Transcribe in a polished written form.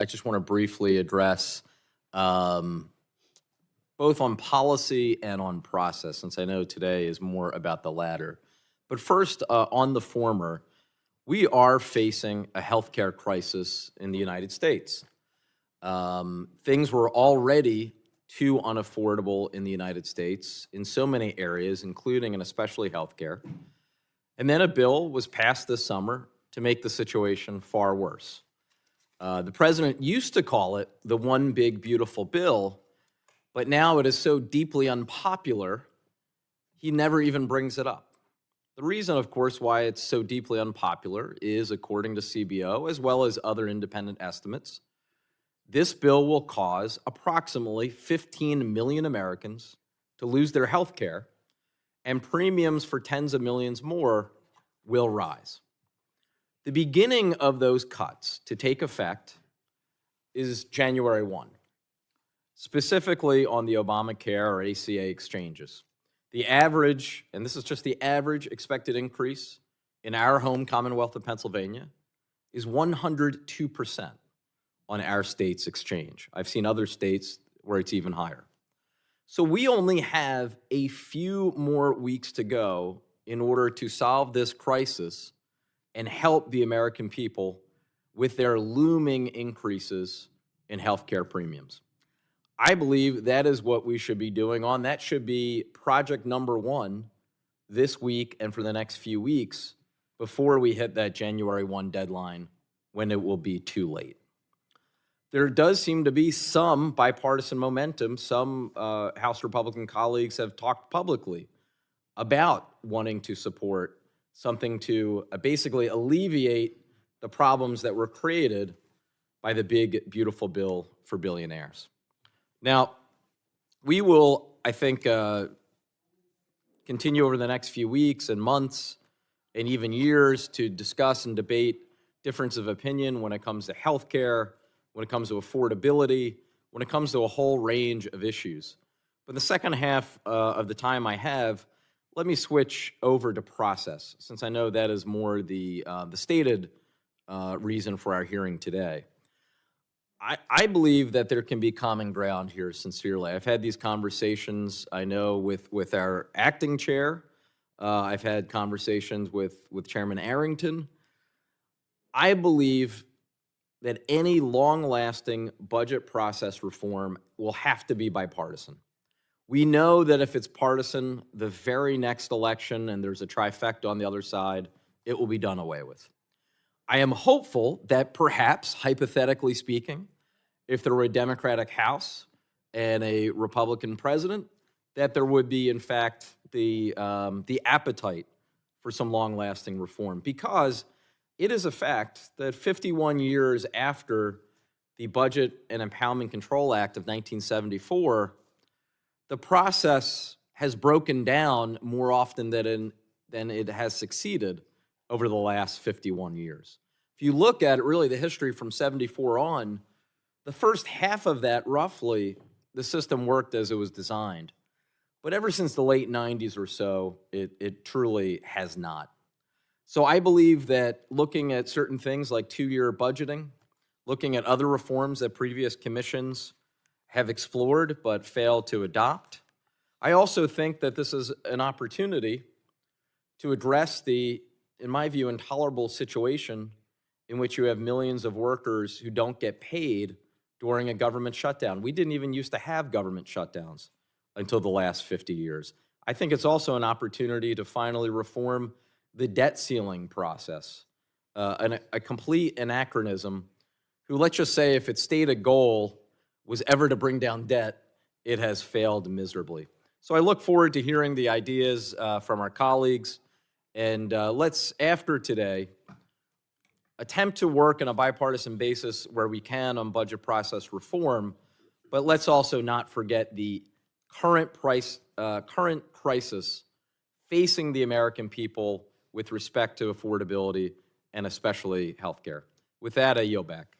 I just want to briefly address um, both on policy and on process, since I know today is more about the latter. But first, on the former, we are facing a healthcare crisis in the United States. Things were already too unaffordable in the United States in so many areas, including and especially healthcare. And then a bill was passed this summer to make the situation far worse. The president used to call it the One Big Beautiful Bill, but now it is so deeply unpopular, he never even brings it up. The reason, of course, why it's so deeply unpopular is, according to CBO, as well as other independent estimates, this bill will cause approximately 15 million Americans to lose their health care, and premiums for tens of millions more will rise. The beginning of those cuts to take effect is January 1, specifically on the Obamacare or ACA exchanges. The average, and this is just the average expected increase in our home Commonwealth of Pennsylvania, is 102% on our state's exchange. I've seen other states where it's even higher. So we only have a few more weeks to go in order to solve this crisis and help the American people with their looming increases in healthcare premiums. I believe that is what we should be doing on. That should be project number one this week and for the next few weeks before we hit that January 1 deadline when it will be too late. There does seem to be some bipartisan momentum. Some House Republican colleagues have talked publicly about wanting to support something to basically alleviate the problems that were created by the big, beautiful bill for billionaires. Now, we will, I think, continue over the next few weeks and months and even years to discuss and debate difference of opinion when it comes to health care, when it comes to affordability, when it comes to a whole range of issues. But the second half of the time I have, let me switch over to process, since I know that is more the stated reason for our hearing today. I believe that there can be common ground here, sincerely. I've had these conversations, I know, with our acting chair. I've had conversations with Chairman Arrington. I believe that any long-lasting budget process reform will have to be bipartisan. We know that if it's partisan, the very next election, and there's a trifecta on the other side, it will be done away with. I am hopeful that perhaps, hypothetically speaking, if there were a Democratic House and a Republican president, that there would be, in fact, the appetite for some long-lasting reform, because it is a fact that 51 years after the Budget and Impoundment Control Act of 1974, the process has broken down more often than it has succeeded over the last 51 years. If you look at it, really the history from 74 on, the first half of that, roughly, the system worked as it was designed. But ever since the late 90s or so, it truly has not. So I believe that looking at certain things like two-year budgeting, looking at other reforms that previous commissions have explored but failed to adopt, I also think that this is an opportunity to address the, in my view, intolerable situation in which you have millions of workers who don't get paid during a government shutdown. We didn't even used to have government shutdowns until the last 50 years. I think it's also an opportunity to finally reform the debt ceiling process, a complete anachronism, who, let's just say, if its stated goal was ever to bring down debt, it has failed miserably. So I look forward to hearing the ideas from our colleagues, and let's, after today, attempt to work on a bipartisan basis where we can on budget process reform, but let's also not forget the current crisis facing the American people with respect to affordability and especially health care. With that, I yield back.